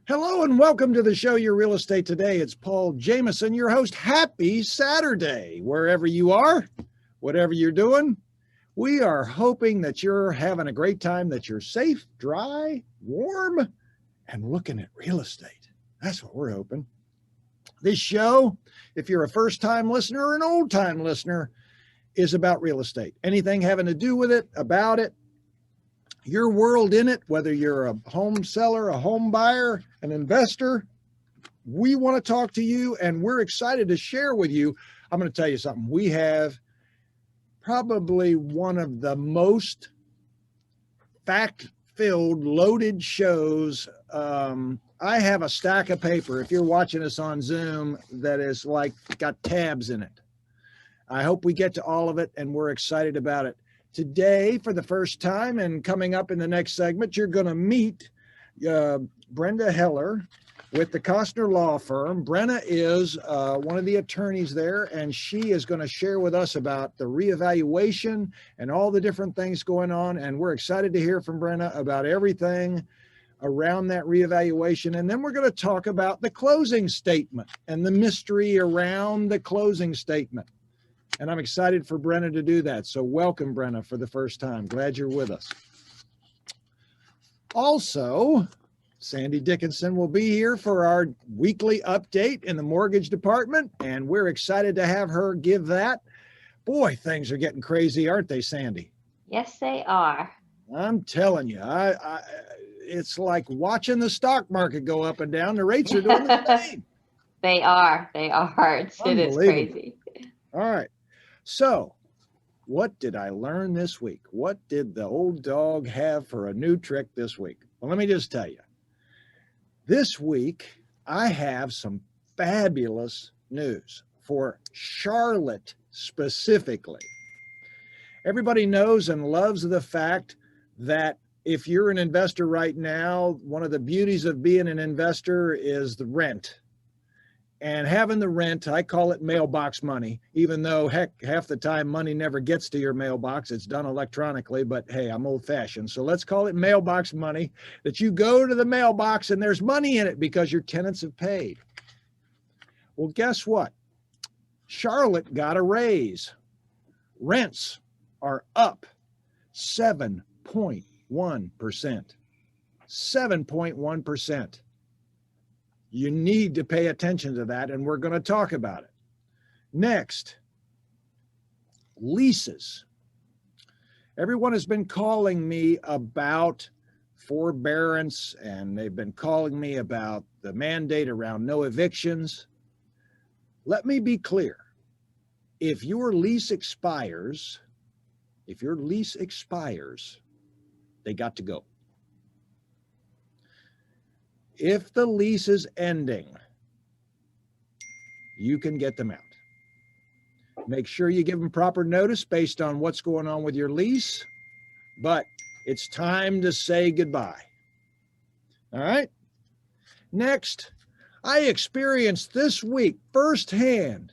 Hello and welcome to the show, Your Real Estate Today. It's Paul Jameson, your host. Happy Saturday, wherever you are, whatever you're doing. We are hoping that you're having a great time, that you're safe, dry, warm, and looking at real estate. That's what we're hoping. This show, if you're a first-time listener or an old-time listener, is about real estate. Anything having to do with it, about it, your world in it, whether you're a home seller, a home buyer, an investor, we want to talk to you and we're excited to share with you. I'm going to tell you something. We have probably one of the most fact-filled, loaded shows. I have a stack of paper, if you're watching us on Zoom, that is like got tabs in it. I hope we get to all of it and we're excited about it. Today, for the first time and coming up in the next segment, you're going to meet Brenna Heller with the Costner Law Firm. Brenna is one of the attorneys there, and she is going to share with us about the reevaluation and all the different things going on. And we're excited to hear from Brenna about everything around that reevaluation. And then we're going to talk about the closing statement and the mystery around the closing statement. And I'm excited for Brenna to do that. So welcome, Brenna, for the first time. Glad you're with us. Also, Sandy Dickinson will be here for our weekly update in the mortgage department, and we're excited to have her give that. Boy, things are getting crazy, aren't they, Sandy? Yes, they are. I'm telling you, it's like watching the stock market go up and down. The rates are doing the same. They are. It is Unbelievable. crazy. All right. So, what did I learn this week? What did the old dog have for a new trick this week? Well, let me just tell you. This week, I have some fabulous news for Charlotte specifically. Everybody knows and loves the fact that if you're an investor right now, one of the beauties of being an investor is the rent. And having the rent, I call it mailbox money, even though, heck, half the time money never gets to your mailbox. It's done electronically, but hey, I'm old fashioned. So let's call it mailbox money, that you go to the mailbox and there's money in it because your tenants have paid. Well, guess what? Charlotte got a raise. Rents are up 7.1%. 7.1%. You need to pay attention to that, and we're going to talk about it. Next, leases. Everyone has been calling me about forbearance, and they've been calling me about the mandate around no evictions. Let me be clear. If your lease expires, they got to go. If the lease is ending, you can get them out. Make sure you give them proper notice based on what's going on with your lease, but it's time to say goodbye. All right? Next, I experienced this week firsthand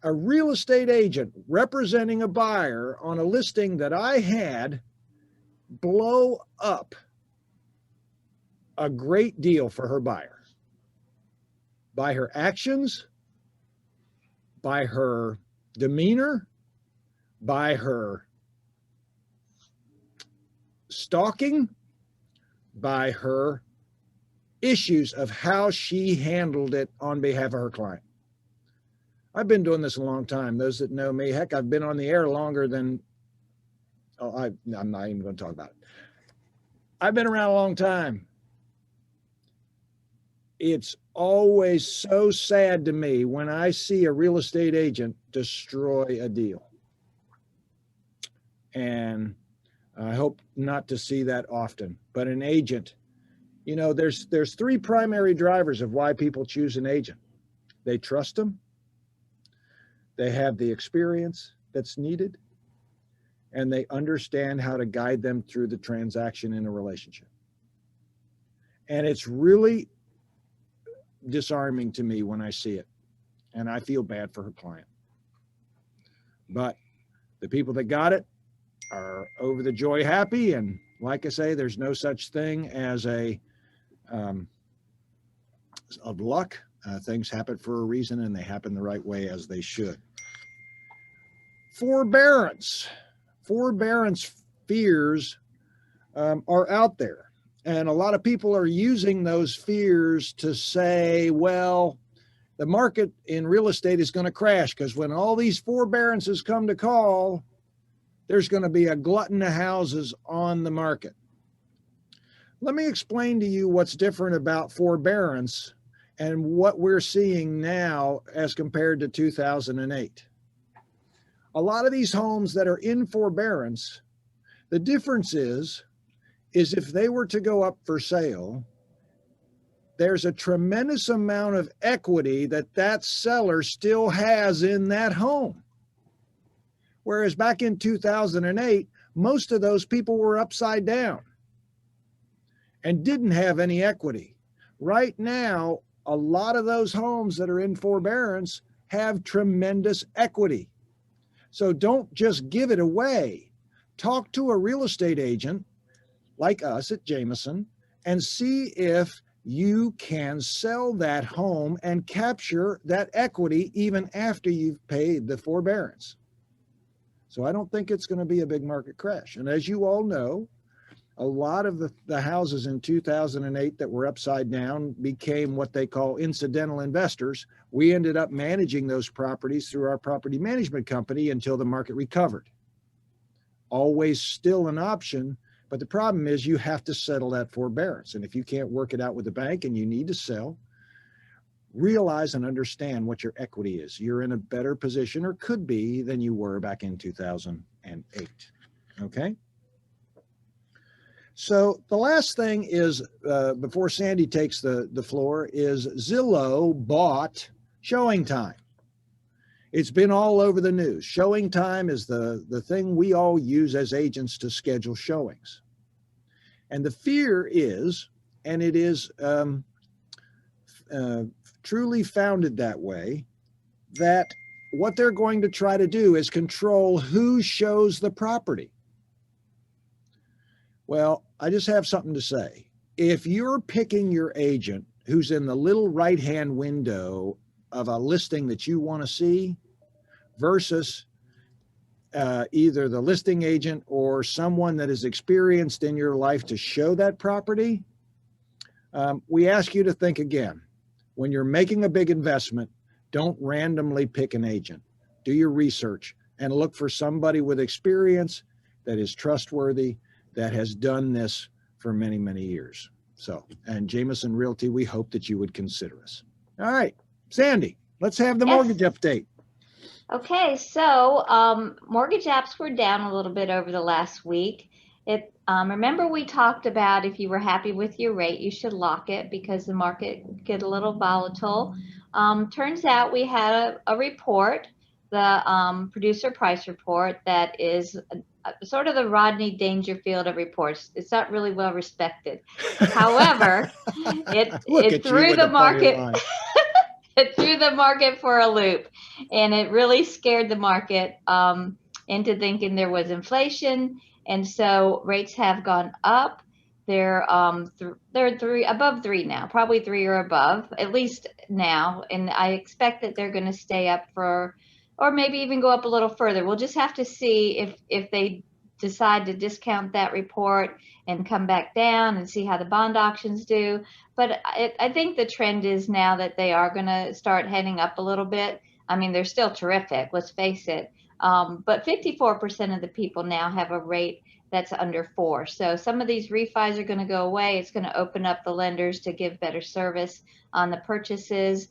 a real estate agent representing a buyer on a listing that I had blow up a great deal for her buyer by her actions, by her demeanor, by her stalking, by her issues of how she handled it on behalf of her client. I've been doing this a long time. Those that know me, heck, I've been on the air longer than, I'm not even going to talk about it. I've been around a long time. It's always so sad to me when I see a real estate agent destroy a deal. And I hope not to see that often. But an agent, you know, there's three primary drivers of why people choose an agent. They trust them, they have the experience that's needed, and they understand how to guide them through the transaction in a relationship. And it's really disarming to me when I see it, and I feel bad for her client. But the people that got it are over the joy happy, and like I say, there's no such thing as a of luck. Things happen for a reason, and they happen the right way as they should. Forbearance. Forbearance fears are out there. And a lot of people are using those fears to say, well, the market in real estate is going to crash because when all these forbearances come to call, there's going to be a glutton of houses on the market. Let me explain to you what's different about forbearance and what we're seeing now as compared to 2008. A lot of these homes that are in forbearance, the difference is if they were to go up for sale, there's a tremendous amount of equity that seller still has in that home. Whereas back in 2008, most of those people were upside down and didn't have any equity. Right now, a lot of those homes that are in forbearance have tremendous equity. So don't just give it away. Talk to a real estate agent like us at Jameson and see if you can sell that home and capture that equity even after you've paid the forbearance. So I don't think it's going to be a big market crash. And as you all know, a lot of the houses in 2008 that were upside down became what they call incidental investors. We ended up managing those properties through our property management company until the market recovered. Always still an option, but the problem is you have to settle that forbearance. And if you can't work it out with the bank and you need to sell, realize and understand what your equity is. You're in a better position, or could be, than you were back in 2008. Okay? So the last thing is, before Sandy takes the floor, is Zillow bought Showing Time. It's been all over the news. Showing Time is the thing we all use as agents to schedule showings. And the fear is, and it is truly founded that way, that what they're going to try to do is control who shows the property. Well, I just have something to say. If you're picking your agent who's in the little right-hand window of a listing that you want to see versus either the listing agent or someone that is experienced in your life to show that property, we ask you to think again. When you're making a big investment, don't randomly pick an agent. Do your research and look for somebody with experience that is trustworthy, that has done this for many, many years. So, and Jameson Realty, we hope that you would consider us. All right, Sandy, let's have the mortgage update. Okay, so mortgage apps were down a little bit over the last week. Remember we talked about if you were happy with your rate, you should lock it because the market get a little volatile. Turns out we had a report, the producer price report, that is sort of the Rodney Dangerfield of reports. It's not really well respected. However, it threw the market. It threw the market for a loop, and it really scared the market into thinking there was inflation, and so rates have gone up. They're above 3 now, probably 3 or above, at least now, and I expect that they're going to stay up for, or maybe even go up a little further. We'll just have to see if they decide to discount that report and come back down and see how the bond auctions do. But I think the trend is now that they are going to start heading up a little bit. I mean, they're still terrific, let's face it. But 54% of the people now have a rate that's under 4. So some of these refis are going to go away. It's going to open up the lenders to give better service on the purchases.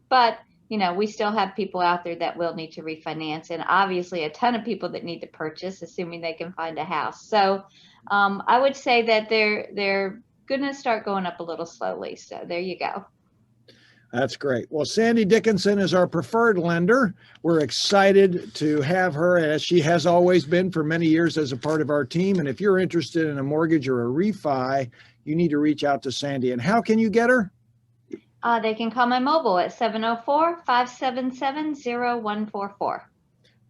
But you know, we still have people out there that will need to refinance, and obviously a ton of people that need to purchase, assuming they can find a house. So I would say that they're going to start going up a little slowly. So there you go. That's great. Well, Sandy Dickinson is our preferred lender. We're excited to have her, as she has always been for many years, as a part of our team. And if you're interested in a mortgage or a refi, you need to reach out to Sandy. And how can you get her? They can call my mobile at 704-577-0144.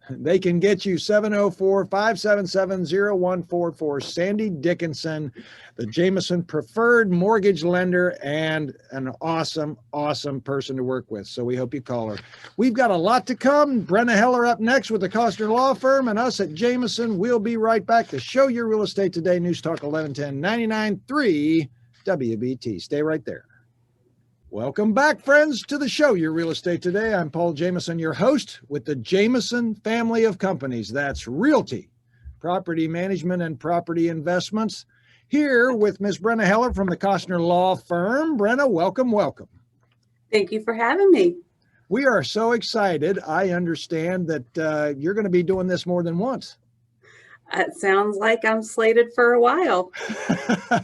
They can get you 704-577-0144. Sandy Dickinson, the Jameson preferred mortgage lender, and an awesome, awesome person to work with. So we hope you call her. We've got a lot to come. Brenna Heller up next with the Costner Law Firm, and us at Jameson. We'll be right back to Show Your Real Estate Today, News Talk 1110 99.3 WBT. Stay right there. Welcome back, friends, to the show, Your Real Estate Today. I'm Paul Jameson, your host with the Jameson family of companies. That's Realty, Property Management, and Property Investments. Here with Ms. Brenna Heller from the Costner Law Firm. Brenna, welcome, welcome. Thank you for having me. We are so excited. I understand that you're going to be doing this more than once. It sounds like I'm slated for a while.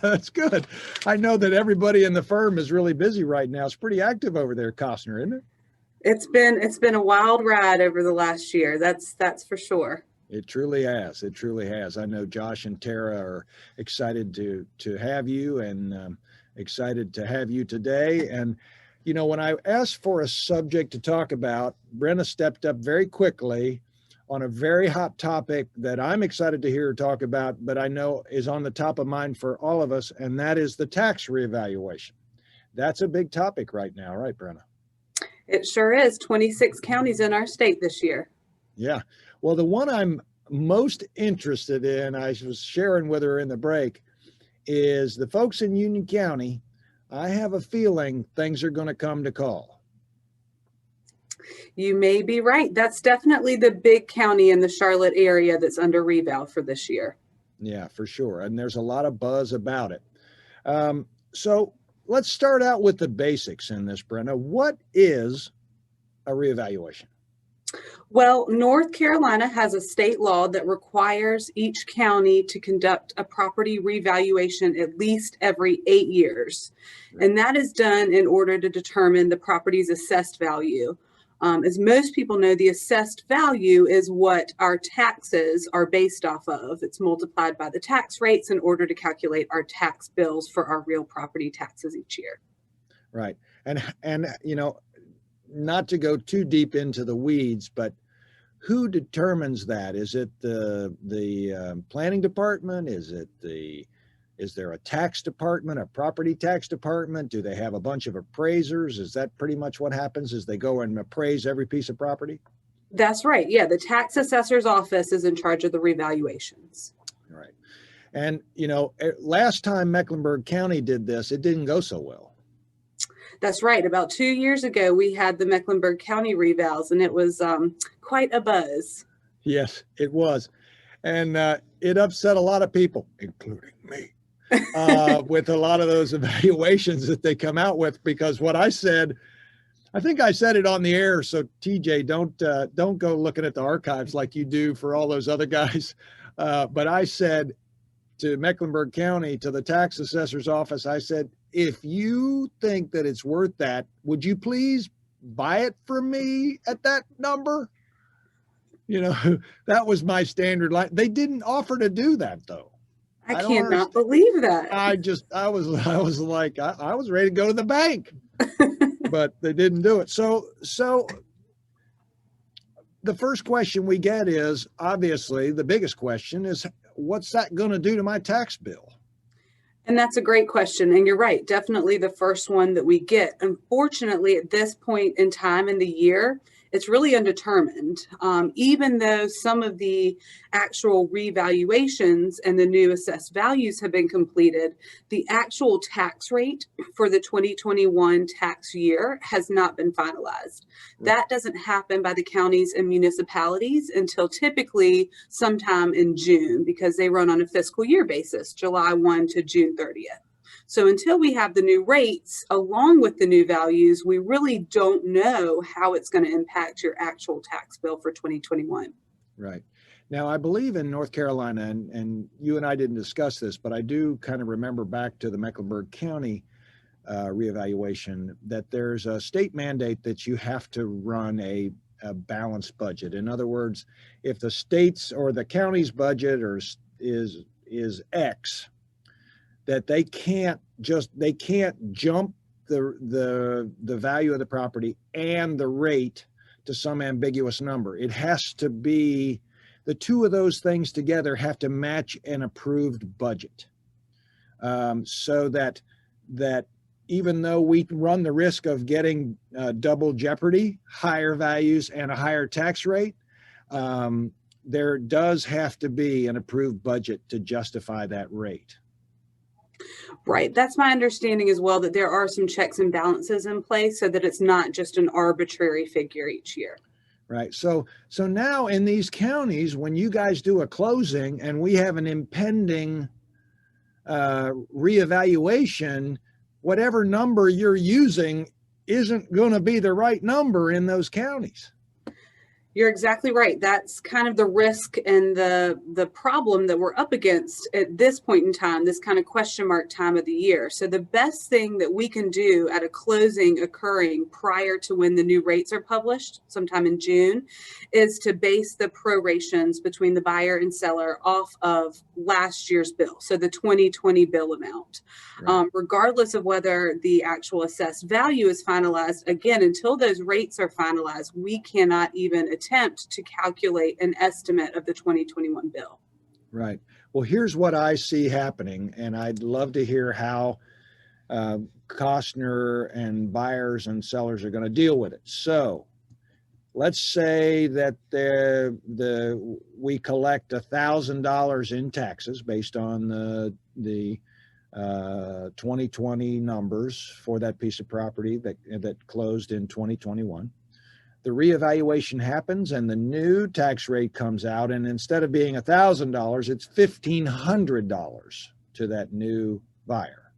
That's good. I know that everybody in the firm is really busy right now. It's pretty active over there, Costner, isn't it? It's been a wild ride over the last year. That's for sure. It truly has. It truly has. I know Josh and Tara are excited to have you, and excited to have you today. And you know, when I asked for a subject to talk about, Brenna stepped up very quickly on a very hot topic that I'm excited to hear her talk about, but I know is on the top of mind for all of us, and that is the tax reevaluation. That's a big topic right now, right, Brenna? It sure is. 26 counties in our state this year. Yeah. Well, the one I'm most interested in, I was sharing with her in the break, is the folks in Union County. I have a feeling things are going to come to call. You may be right. That's definitely the big county in the Charlotte area that's under reval for this year. Yeah, for sure. And there's a lot of buzz about it. So let's start out with the basics in this, Brenna. What is a reevaluation? Well, North Carolina has a state law that requires each county to conduct a property revaluation at least every 8 years. Right. And that is done in order to determine the property's assessed value. As most people know, the assessed value is what our taxes are based off of. It's multiplied by the tax rates in order to calculate our tax bills for our real property taxes each year. Right. And you know, not to go too deep into the weeds, but who determines that? Is it the planning department? Is there a tax department, a property tax department? Do they have a bunch of appraisers? Is that pretty much what happens? Is they go and appraise every piece of property? That's right. Yeah, the tax assessor's office is in charge of the revaluations. Right. And you know, last time Mecklenburg County did this, it didn't go so well. That's right. About 2 years ago, we had the Mecklenburg County revals, and it was quite a buzz. Yes, it was. And it upset a lot of people, including me, with a lot of those evaluations that they come out with, because what I said, I think I said it on the air. So TJ, don't go looking at the archives like you do for all those other guys. But I said to Mecklenburg County, to the tax assessor's office, I said, if you think that it's worth that, would you please buy it from me at that number? You know, that was my standard line. They didn't offer to do that though. I cannot believe that. I was like, I was ready to go to the bank, but they didn't do it. So the first question we get is, obviously the biggest question is, what's that going to do to my tax bill? And that's a great question. And you're right, definitely the first one that we get. Unfortunately, at this point in time in the year, it's really undetermined. Even though some of the actual revaluations and the new assessed values have been completed, the actual tax rate for the 2021 tax year has not been finalized. That doesn't happen by the counties and municipalities until typically sometime in June, because they run on a fiscal year basis, July 1 to June 30th. So until we have the new rates along with the new values, we really don't know how it's going to impact your actual tax bill for 2021. Right. Now, I believe in North Carolina, and you and I didn't discuss this, but I do kind of remember back to the Mecklenburg County reevaluation, that there's a state mandate that you have to run a balanced budget. In other words, if the state's or the county's budget is X, that they can't jump the value of the property and the rate to some ambiguous number. It has to be, the two of those things together have to match an approved budget. So that even though we run the risk of getting double jeopardy, higher values and a higher tax rate, there does have to be an approved budget to justify that rate. Right. That's my understanding as well, that there are some checks and balances in place so that it's not just an arbitrary figure each year. Right. So now in these counties, when you guys do a closing and we have an impending reevaluation, whatever number you're using isn't going to be the right number in those counties. You're exactly right. That's kind of the risk and the problem that we're up against at this point in time, this kind of question mark time of the year. So the best thing that we can do at a closing occurring prior to when the new rates are published, sometime in June, is to base the prorations between the buyer and seller off of last year's bill. So the 2020 bill amount. Right. Regardless of whether the actual assessed value is finalized, again, until those rates are finalized, we cannot even attempt to calculate an estimate of the 2021 bill. Right. Well, here's what I see happening, and I'd love to hear how Costner and buyers and sellers are going to deal with it. So let's say that we collect $1,000 in taxes based on the 2020 numbers for that piece of property that closed in 2021. The reevaluation happens and the new tax rate comes out, and instead of being $1,000, it's $1,500 to that new buyer.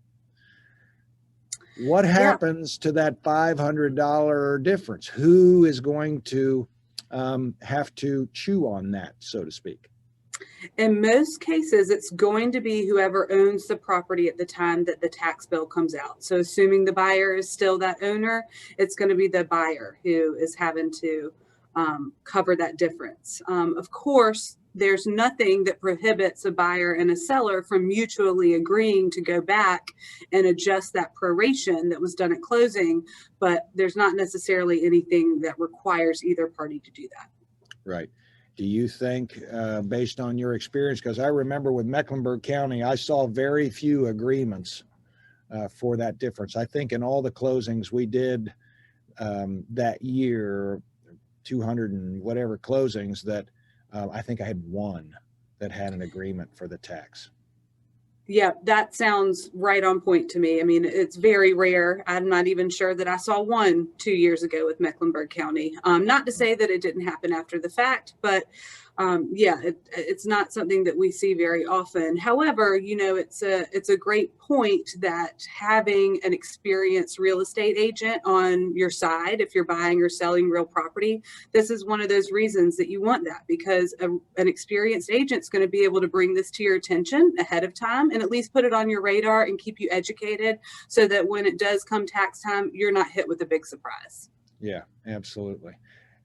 What happens to that $500 difference? Who is going to have to chew on that, so to speak? In most cases, it's going to be whoever owns the property at the time that the tax bill comes out. So assuming the buyer is still that owner, it's going to be the buyer who is having to cover that difference. Of course, there's nothing that prohibits a buyer and a seller from mutually agreeing to go back and adjust that proration that was done at closing, but there's not necessarily anything that requires either party to do that. Right. Do you think, based on your experience, because I remember with Mecklenburg County, I saw very few agreements for that difference. I think in all the closings we did that year, 200 and whatever closings, that I think I had one that had an agreement for the tax. Yeah, that sounds right on point to me. I mean, it's very rare. I'm not even sure that I saw one 2 years ago with Mecklenburg County. Not to say that it didn't happen after the fact, but yeah, it's not something that we see very often. However, you know, it's a great point that having an experienced real estate agent on your side, if you're buying or selling real property, this is one of those reasons that you want that, because an experienced agent's going to be able to bring this to your attention ahead of time and at least put it on your radar and keep you educated so that when it does come tax time, you're not hit with a big surprise. Yeah, absolutely.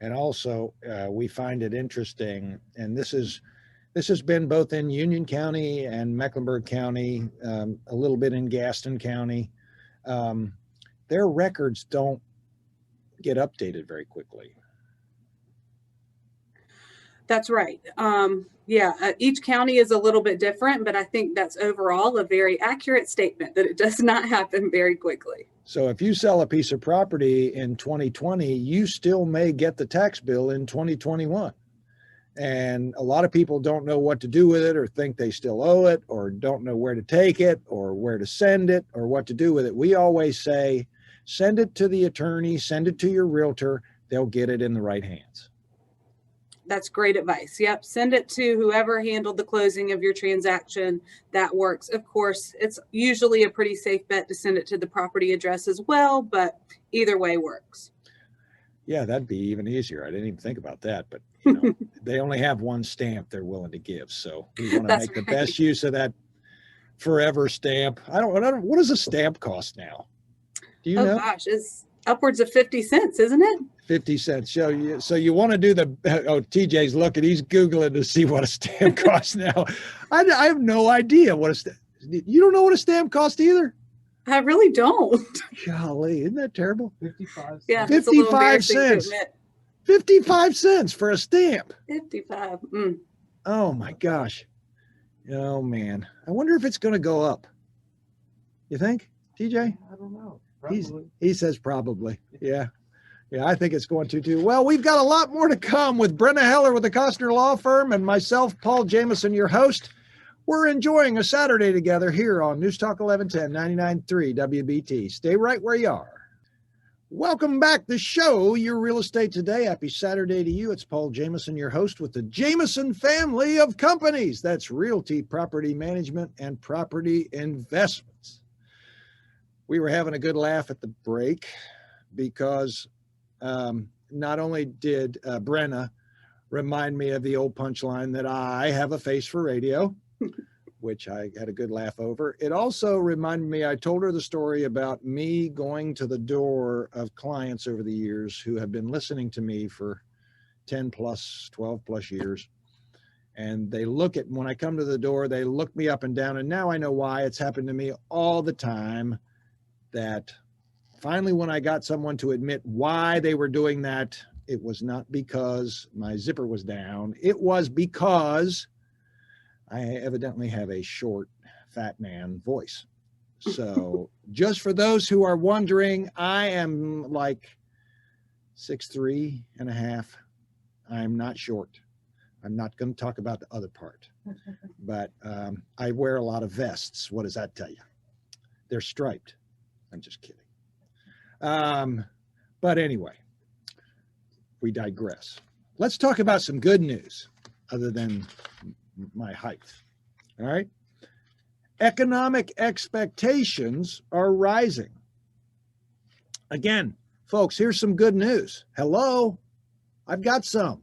And also, we find it interesting, and this has been both in Union County and Mecklenburg County, a little bit in Gaston County. Their records don't get updated very quickly. That's right. Yeah, each county is a little bit different, but I think that's overall a very accurate statement that it does not happen very quickly. So if you sell a piece of property in 2020, you still may get the tax bill in 2021. And a lot of people don't know what to do with it, or think they still owe it, or don't know where to take it, or where to send it, or what to do with it. We always say, send it to the attorney, send it to your realtor, they'll get it in the right hands. That's great advice. Yep. Send it to whoever handled the closing of your transaction. That works. Of course, it's usually a pretty safe bet to send it to the property address as well, but either way works. Yeah, that'd be even easier. I didn't even think about that, but you know, they only have one stamp they're willing to give. So we want to make the best use of that forever stamp. I don't, what does a stamp cost now? Do you know? Oh gosh, it's upwards of 50 cents, isn't it? 50 cents. So you want to do the, oh, TJ's looking, he's Googling to see what a stamp costs now. I have no idea what a stamp, you don't know what a stamp costs either? I really don't. Golly, isn't that terrible? 55 cents. Yeah, 55 cents. 55 cents for a stamp. 55. Oh my gosh. Oh man. I wonder if it's going to go up. You think, TJ? I don't know. He says probably. Yeah. Yeah, I think it's going to too. Well, we've got a lot more to come with Brenna Heller with the Costner Law Firm and myself, Paul Jameson, your host. We're enjoying a Saturday together here on News Talk 1110 99.3 WBT. Stay right where you are. Welcome back to the show, Your Real Estate Today. Happy Saturday to you. It's Paul Jameson, your host with the Jameson family of companies. That's realty, property management, and property investments. We were having a good laugh at the break because not only did Brenna remind me of the old punchline that I have a face for radio, which I had a good laugh over. It also reminded me, I told her the story about me going to the door of clients over the years who have been listening to me for 10 plus, 12 plus years. And they look at, when I come to the door, they look me up and down. And now I know why. It's happened to me all the time, that finally when I got someone to admit why they were doing that, it was not because my zipper was down. It was because I evidently have a short, fat man voice. So just for those who are wondering, I am like 6'3" and a half. I'm not short. I'm not going to talk about the other part, but I wear a lot of vests. What does that tell you? They're striped. I'm just kidding. But anyway, we digress. Let's talk about some good news other than my height. All right. Economic expectations are rising. Again, folks, here's some good news. Hello. I've got some.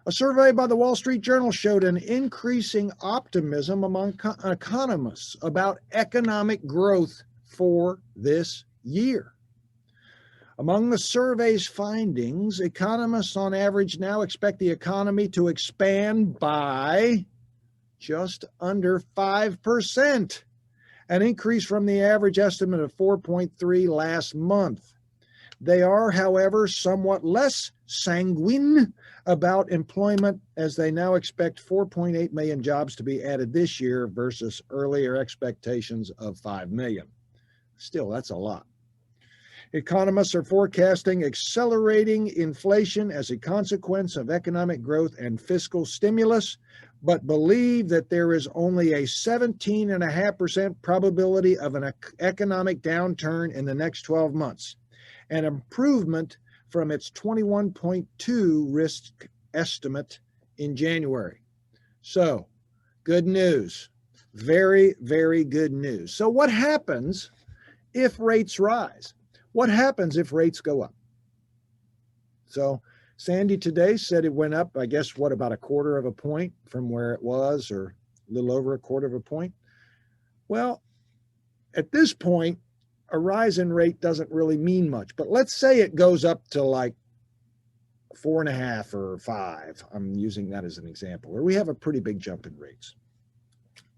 A survey by the Wall Street Journal showed an increasing optimism among economists about economic growth for this year. Among the survey's findings, economists on average now expect the economy to expand by just under 5%, an increase from the average estimate of 4.3 last month. They are, however, somewhat less sanguine about employment, as they now expect 4.8 million jobs to be added this year versus earlier expectations of 5 million. Still, that's a lot. Economists are forecasting accelerating inflation as a consequence of economic growth and fiscal stimulus, but believe that there is only a 17.5% probability of an economic downturn in the next 12 months, an improvement from its 21.2 risk estimate in January. So, good news. Very, very good news. So what happens if rates rise? What happens if rates go up? So Sandy today said it went up, I guess, what, about 1/4 of a point from where it was, or a little over 1/4 of a point? Well, at this point, a rise in rate doesn't really mean much. But let's say it goes up to like 4.5 or 5. I'm using that as an example, where we have a pretty big jump in rates.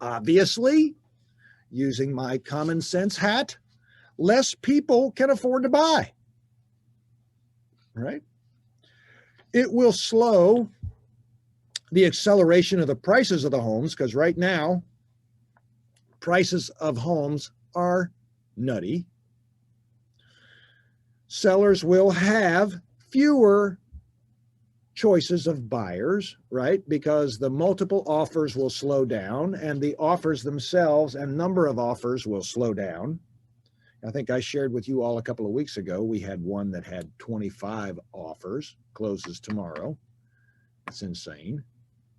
Obviously, using my common sense hat, less people can afford to buy, right? It will slow the acceleration of the prices of the homes, because right now, prices of homes are nutty. Sellers will have fewer choices of buyers, right? Because the multiple offers will slow down, and the offers themselves and number of offers will slow down. I think I shared with you all a couple of weeks ago, we had one that had 25 offers, closes tomorrow. It's insane,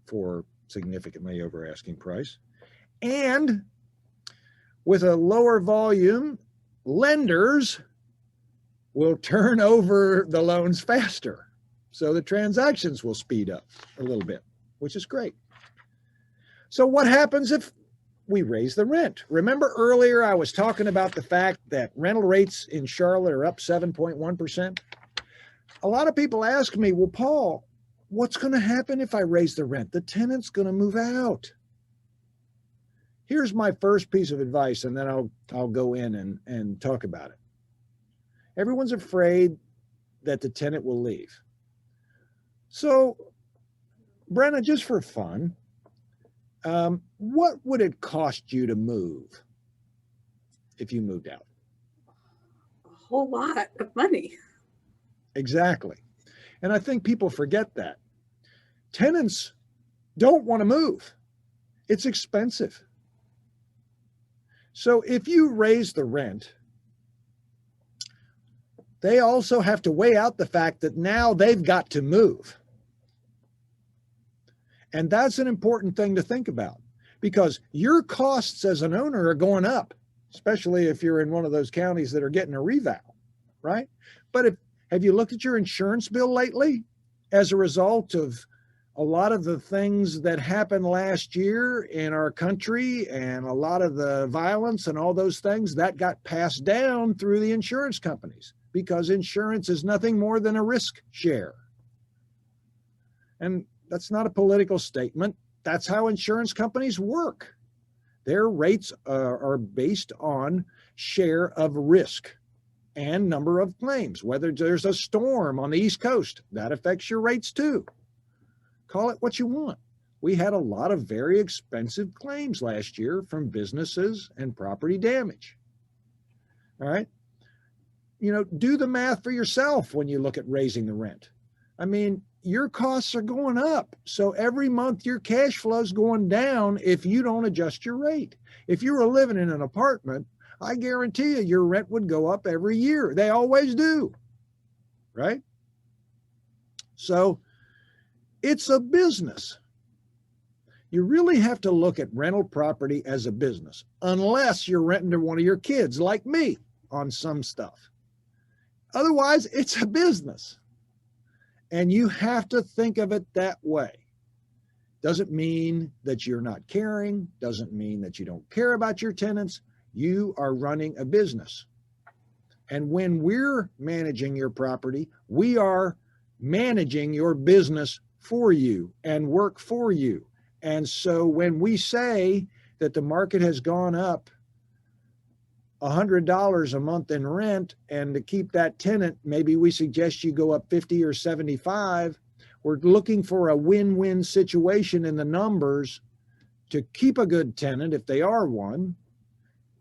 for significantly over asking price. And with a lower volume, lenders will turn over the loans faster. So the transactions will speed up a little bit, which is great. So what happens if we raise the rent? Remember earlier I was talking about the fact that rental rates in Charlotte are up 7.1%. A lot of people ask me, well, Paul, what's going to happen if I raise the rent? The tenant's going to move out. Here's my first piece of advice, and then I'll go in and talk about it. Everyone's afraid that the tenant will leave. So, Brenna, just for fun, what would it cost you to move if you moved out? A whole lot of money. Exactly. And I think people forget that. Tenants don't want to move. It's expensive. So if you raise the rent, they also have to weigh out the fact that now they've got to move. And that's an important thing to think about, because your costs as an owner are going up, especially if you're in one of those counties that are getting a reval, right? But have you looked at your insurance bill lately as a result of a lot of the things that happened last year in our country and a lot of the violence and all those things that got passed down through the insurance companies, because insurance is nothing more than a risk share. And that's not a political statement. That's how insurance companies work. Their rates are based on share of risk and number of claims. Whether there's a storm on the East Coast, that affects your rates too. Call it what you want. We had a lot of very expensive claims last year from businesses and property damage. All right. Do the math for yourself when you look at raising the rent. I mean, your costs are going up. So every month your cash flow is going down if you don't adjust your rate. If you were living in an apartment, I guarantee you your rent would go up every year. They always do, right? So it's a business. You really have to look at rental property as a business, unless you're renting to one of your kids like me on some stuff. Otherwise, it's a business. And you have to think of it that way. Doesn't mean that you're not caring, doesn't mean that you don't care about your tenants. You are running a business. And when we're managing your property, we are managing your business for you and work for you. And so when we say that the market has gone up $100 a month in rent, and to keep that tenant, maybe we suggest you go up 50 or 75. We're looking for a win-win situation in the numbers to keep a good tenant if they are one,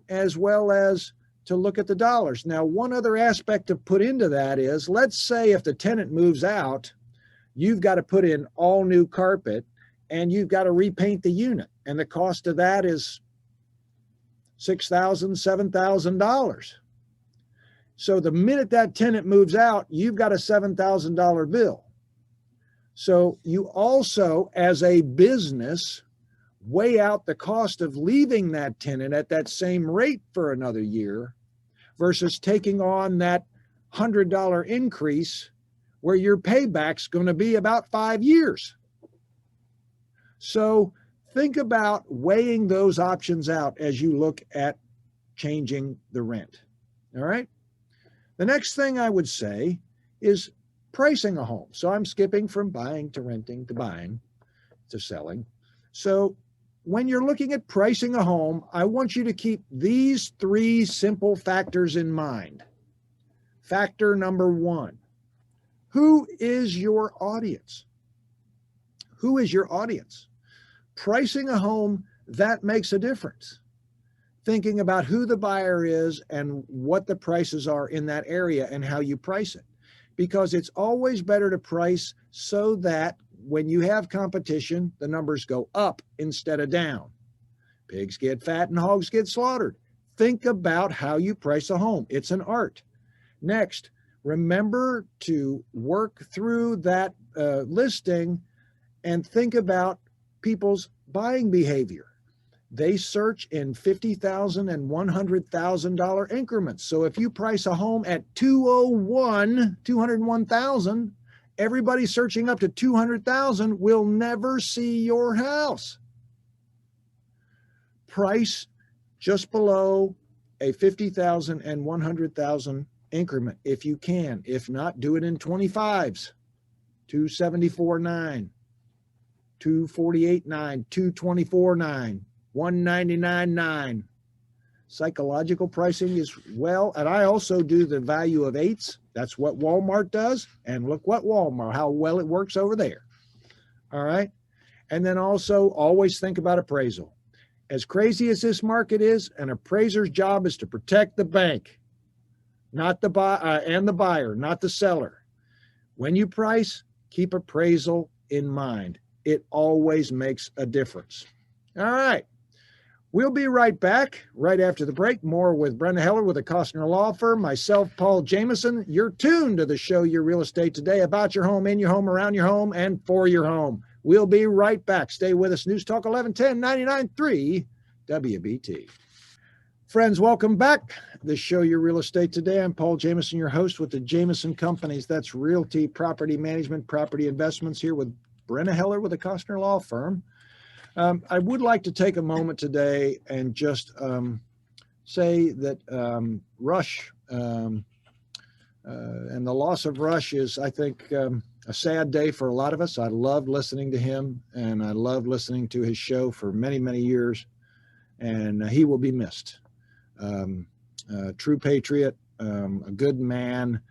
as well as to look at the dollars. Now, one other aspect to put into that is, let's say if the tenant moves out, you've got to put in all new carpet and you've got to repaint the unit. And the cost of that is $6,000, $7,000. So the minute that tenant moves out, you've got a $7,000 bill. So you also, as a business, weigh out the cost of leaving that tenant at that same rate for another year versus taking on that $100 increase where your payback's going to be about 5 years. So think about weighing those options out as you look at changing the rent. All right. The next thing I would say is pricing a home. So I'm skipping from buying to renting to buying to selling. So when you're looking at pricing a home, I want you to keep these 3 simple factors in mind. Factor number 1, who is your audience? Who is your audience? Pricing a home, that makes a difference. Thinking about who the buyer is and what the prices are in that area and how you price it. Because it's always better to price so that when you have competition, the numbers go up instead of down. Pigs get fat and hogs get slaughtered. Think about how you price a home. It's an art. Next, remember to work through that listing and think about people's buying behavior. They search in $50,000 and $100,000 increments. So if you price a home at 201,000, everybody searching up to 200,000 will never see your house. Price just below a 50,000 and 100,000 increment if you can. If not, do it in 25s. 274.9. 248.9, 224.9, 199.9. psychological pricing is well. And I also do the value of eights. That's what Walmart does. And look what how well it works over there. All right. And then also always think about appraisal. As crazy as this market is, an appraiser's job is to protect the bank, not the and the buyer, not the seller. When you price, keep appraisal in mind. It always makes a difference. All right. We'll be right back right after the break. More with Brenna Heller with the Costner Law Firm. Myself, Paul Jameson. You're tuned to the show Your Real Estate Today, about your home, in your home, around your home, and for your home. We'll be right back. Stay with us. News Talk 1110 99.3 WBT. Friends, welcome back. The show Your Real Estate Today. I'm Paul Jameson, your host with the Jameson Companies. That's Realty, Property Management, Property Investments, here with Brenna Heller with the Costner Law Firm. I would like to take a moment today and just say that Rush and the loss of Rush is, I think, a sad day for a lot of us. I loved listening to him, and I loved listening to his show for many, many years, and he will be missed. A true patriot, a good man,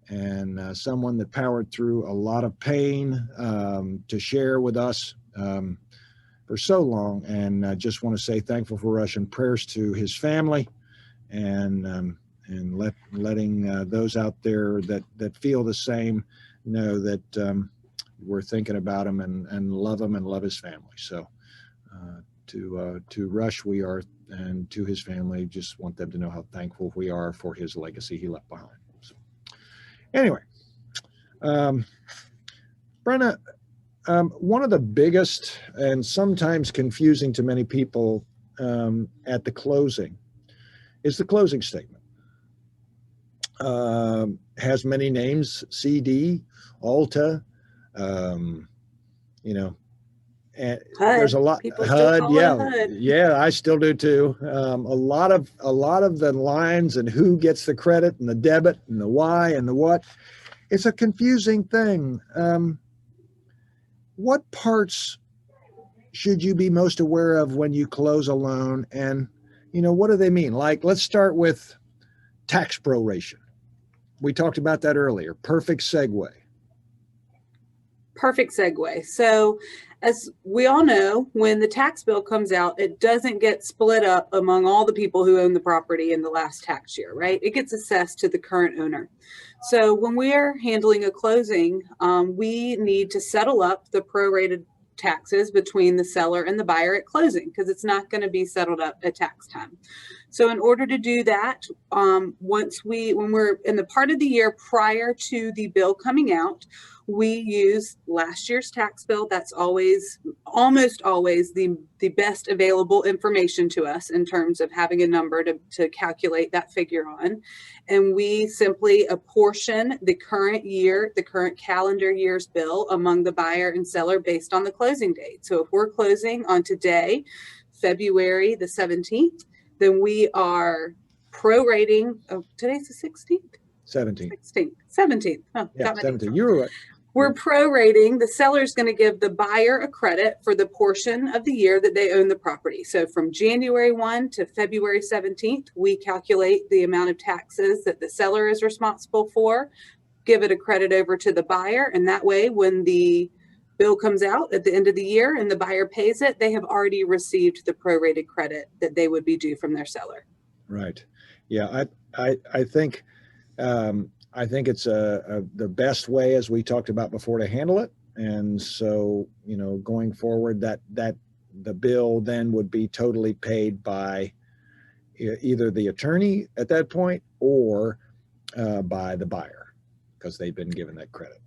and someone that powered through a lot of pain to share with us for so long. And I just want to say thankful for Rush and prayers to his family, and letting those out there that feel the same know that we're thinking about him and love him and love his family. So to Rush we are, and to his family, just want them to know how thankful we are for his legacy he left behind. So, anyway, Brenna, one of the biggest and sometimes confusing to many people at the closing is the closing statement. Has many names: CD, Alta, and HUD. there's a lot. People HUD, yeah, HUD. yeah, I still do too. A lot of the lines and who gets the credit and the debit and the why and the what. It's a confusing thing. What parts should you be most aware of when you close a loan, and what do they mean? Like, let's start with tax proration. We talked about that earlier. Perfect segue. Perfect segue. So, as we all know, when the tax bill comes out, it doesn't get split up among all the people who own the property in the last tax year, right? It gets assessed to the current owner. So when we're handling a closing, we need to settle up the prorated taxes between the seller and the buyer at closing, because it's not going to be settled up at tax time. So in order to do that, when we're in the part of the year prior to the bill coming out, we use last year's tax bill. That's almost always the best available information to us in terms of having a number to calculate that figure on. And we simply apportion the current calendar year's bill among the buyer and seller based on the closing date. So if we're closing on today, February the 17th, then we are prorating. Oh, today's the 16th? 17th. Oh, yeah, 17th. You were right. We're prorating. The seller's going to give the buyer a credit for the portion of the year that they own the property. So from January 1 to February 17th, we calculate the amount of taxes that the seller is responsible for, give it a credit over to the buyer, and that way when the bill comes out at the end of the year and the buyer pays it, they have already received the prorated credit that they would be due from their seller. Right. Yeah, I think it's the best way, as we talked about before, to handle it. And so, going forward, that the bill then would be totally paid by either the attorney at that point or by the buyer, because they've been given that credit.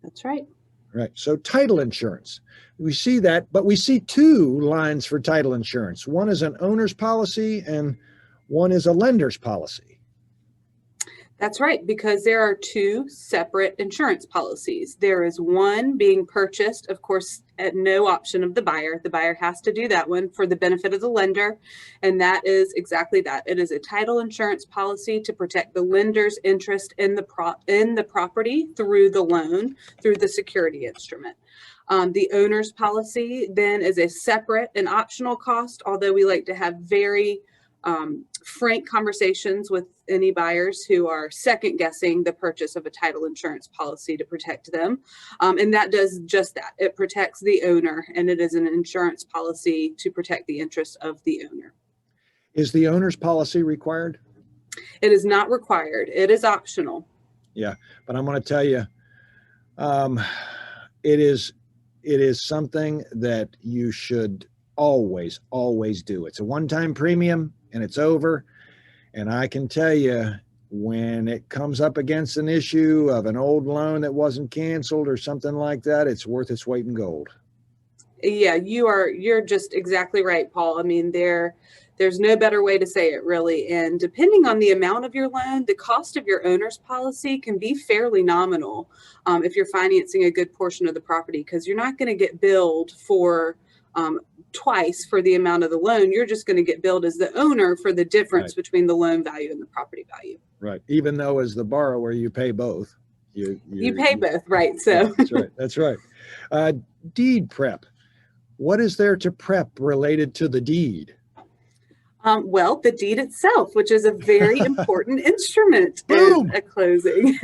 That's right. Right. So title insurance, we see that, but we see two lines for title insurance. One is an owner's policy and one is a lender's policy. That's right, because there are two separate insurance policies. There is one being purchased, of course, at no option of the buyer. The buyer has to do that one for the benefit of the lender, and that is exactly that. It is a title insurance policy to protect the lender's interest in the property through the loan, through the security instrument. The owner's policy then is a separate and optional cost, although we like to have very frank conversations with any buyers who are second guessing the purchase of a title insurance policy to protect them. And that does just that. It protects the owner, and it is an insurance policy to protect the interests of the owner. Is the owner's policy required? It is not required. It is optional. Yeah, but I'm going to tell you, it is something that you should always do. It's a one-time premium and it's over. And I can tell you, when it comes up against an issue of an old loan that wasn't canceled or something like that, it's worth its weight in gold. Yeah, you're just exactly right, Paul. I mean, there's no better way to say it, really. And depending on the amount of your loan, the cost of your owner's policy can be fairly nominal if you're financing a good portion of the property, because you're not going to get billed for twice for the amount of the loan. You're just going to get billed as the owner for the difference between the loan value and the property value. Right. Even though as the borrower, you pay both. You pay both, right? So that's right. That's right. Deed prep. What is there to prep related to the deed? Well, the deed itself, which is a very important instrument in a closing.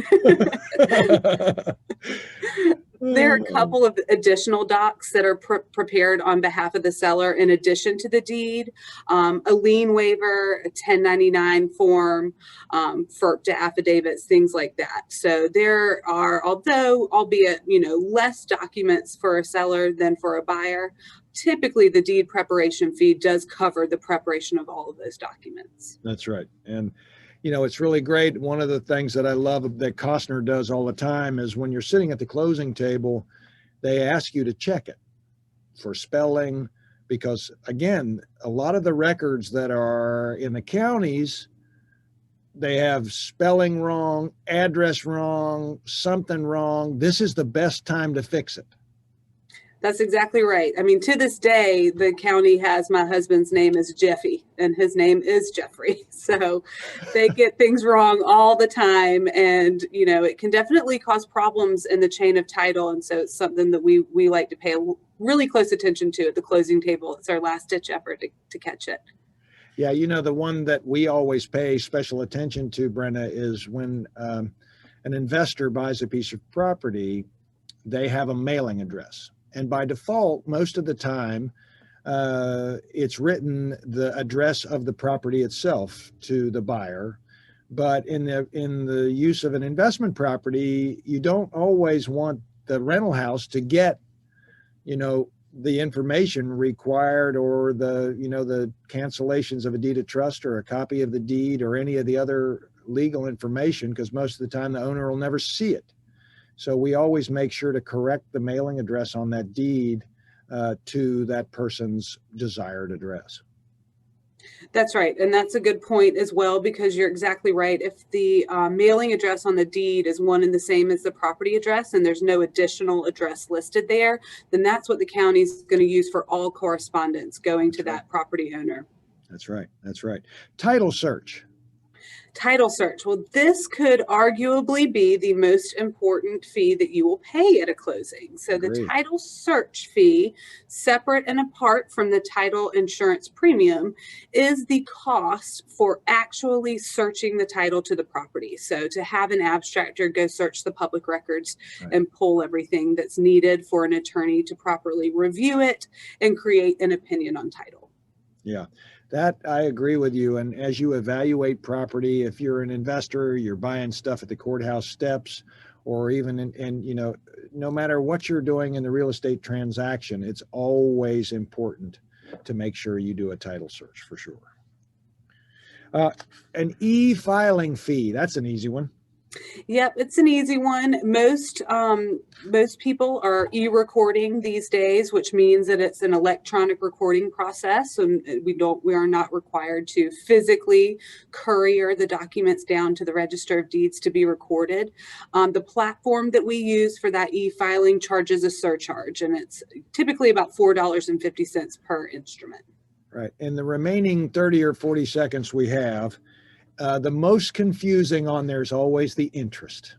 There are a couple of additional docs that are prepared on behalf of the seller in addition to the deed, a lien waiver, a 1099 form, FERC to affidavits, things like that. So there are, although albeit, less documents for a seller than for a buyer, typically the deed preparation fee does cover the preparation of all of those documents. That's right. And it's really great. One of the things that I love that Costner does all the time is when you're sitting at the closing table, they ask you to check it for spelling, because again, a lot of the records that are in the counties, they have spelling wrong, address wrong, something wrong. This is the best time to fix it. That's exactly right. I mean, to this day, the county has my husband's name as Jeffy and his name is Jeffrey. So they get things wrong all the time. And, it can definitely cause problems in the chain of title. And so it's something that we like to pay really close attention to at the closing table. It's our last ditch effort to catch it. Yeah. The one that we always pay special attention to, Brenna, is when an investor buys a piece of property, they have a mailing address. And by default, most of the time, it's written the address of the property itself to the buyer. But in the use of an investment property, you don't always want the rental house to get, the information required, or the cancellations of a deed of trust or a copy of the deed or any of the other legal information, because most of the time the owner will never see it. So we always make sure to correct the mailing address on that deed to that person's desired address. That's right. And that's a good point as well, because you're exactly right. If the mailing address on the deed is one and the same as the property address and there's no additional address listed there, then that's what the county is going to use for all correspondence going to that property owner. That's right. That's right. Title search. Title search. Well, this could arguably be the most important fee that you will pay at a closing. So the title search fee, separate and apart from the title insurance premium, is the cost for actually searching the title to the property. So to have an abstractor go search the public records and pull everything that's needed for an attorney to properly review it and create an opinion on title. Yeah. That I agree with you. And as you evaluate property, if you're an investor, you're buying stuff at the courthouse steps, or even no matter what you're doing in the real estate transaction, it's always important to make sure you do a title search for sure. An e-filing fee. That's an easy one. Yep, it's an easy one. Most people are e-recording these days, which means that it's an electronic recording process, and we are not required to physically courier the documents down to the Register of Deeds to be recorded. The platform that we use for that e-filing charges a surcharge, and it's typically about $4.50 per instrument. Right. In the remaining 30 or 40 seconds we have, the most confusing on there is always the interest.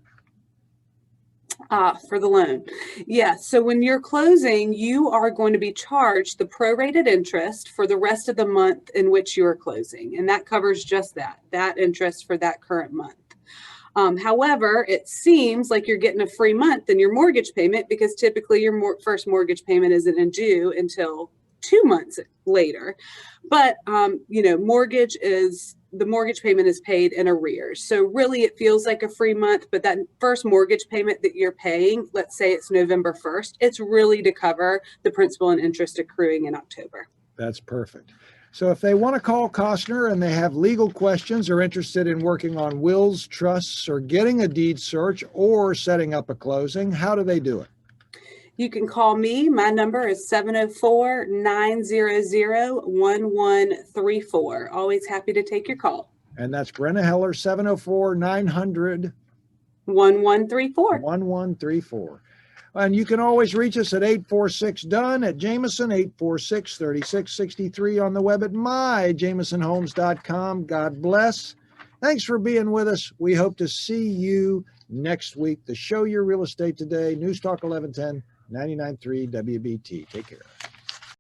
For the loan. Yes. So when you're closing, you are going to be charged the prorated interest for the rest of the month in which you are closing. And that covers just that interest for that current month. However, it seems like you're getting a free month in your mortgage payment because typically your first mortgage payment isn't due until 2 months later. But, the mortgage payment is paid in arrears. So really it feels like a free month, but that first mortgage payment that you're paying, let's say it's November 1st, it's really to cover the principal and interest accruing in October. That's perfect. So if they want to call Costner and they have legal questions or interested in working on wills, trusts, or getting a deed search or setting up a closing, how do they do it? You can call me. My number is 704-900-1134. Always happy to take your call. And that's Brenna Heller, 704-900 1134. 1134. And you can always reach us at 846-DONE at Jameson, 846-3663 on the web at myjamesonhomes.com. God bless. Thanks for being with us. We hope to see you next week. The show Your Real Estate Today, News Talk 1110, 99.3 WBT. Take care.